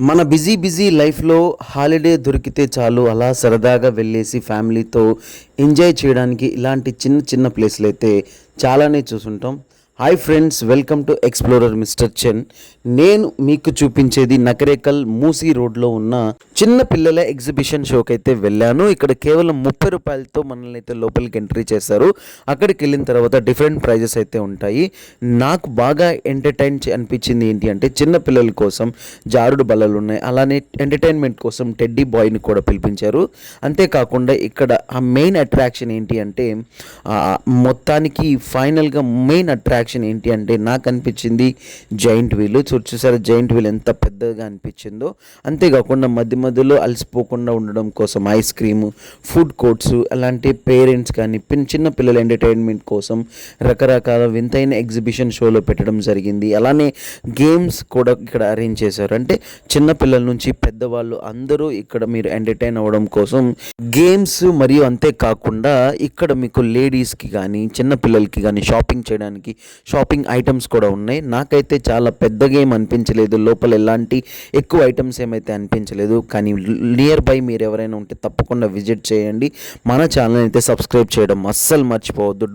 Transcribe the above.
మన బిజీ లైఫ్‌లో హాలిడే దొరికితే చాలు అలా సరదాగా వెళ్ళేసి ఫ్యామిలీతో ఎంజాయ్ చేయడానికి ఇలాంటి చిన్న చిన్న ప్లేస్‌లైతే చాలానే చూసుంటాం. Hi friends, welcome to explorer mister Chen. నేను మీకు చూపించేది నకరేకల్ మూసీ రోడ్‌లో ఉన్న చిన్న పిల్లల ఎగ్జిబిషన్ షోకైతే వెళ్ళాను. ఇక్కడ కేవలం ₹30తో మనల్ని అయితే లోపలికి ఎంట్రీ చేశారు. అక్కడికి వెళ్ళిన తర్వాత డిఫరెంట్ ప్రైజెస్ అయితే ఉంటాయి. నాకు బాగా అనిపించింది ఏంటి అంటే చిన్న పిల్లల కోసం జారుడు బల్లలు ఉన్నాయి. అలానే ఎంటర్టైన్మెంట్ కోసం టెడ్డీ బాయ్ని కూడా పిలిపించారు. అంతేకాకుండా ఇక్కడ ఆ మెయిన్ అట్రాక్షన్ ఏంటి అంటే మొత్తానికి ఫైనల్గా మెయిన్ అట్రాక్షన్ ఏంటి అంటే నాకు అనిపించింది జైంట్ వీల్. చూసారా జైంట్ వీల్ ఎంత పెద్దగా అనిపించిందో. అంతేకాకుండా మధ్యలో అలసిపోకుండా ఉండడం కోసం ఐస్ క్రీము, ఫుడ్ కోర్ట్స్, అలాంటి పేరెంట్స్ కానీ చిన్న పిల్లల ఎంటర్టైన్మెంట్ కోసం రకరకాల వింతైన ఎగ్జిబిషన్ షోలో పెట్టడం జరిగింది. అలానే గేమ్స్ కూడా ఇక్కడ అరేంజ్ చేశారు. అంటే చిన్న పిల్లల నుంచి పెద్దవాళ్ళు అందరూ ఇక్కడ మీరు ఎంటర్టైన్ అవ్వడం కోసం గేమ్స్, మరియు అంతేకాకుండా ఇక్కడ మీకు లేడీస్కి కానీ చిన్న పిల్లలకి కానీ షాపింగ్ చేయడానికి షాపింగ్ ఐటమ్స్ కూడా ఉన్నాయి. నాకైతే చాలా పెద్దగా ఏం అనిపించలేదు. లోపల ఎలాంటి ఎక్కువ ఐటమ్స్ ఏమైతే అనిపించలేదు. కానీ నియర్ బై మీరు ఎవరైనా ఉంటే తప్పకుండా విజిట్ చేయండి. మన ఛానల్ అయితే సబ్స్క్రైబ్ చేయడం అస్సలు మర్చిపోవద్దు.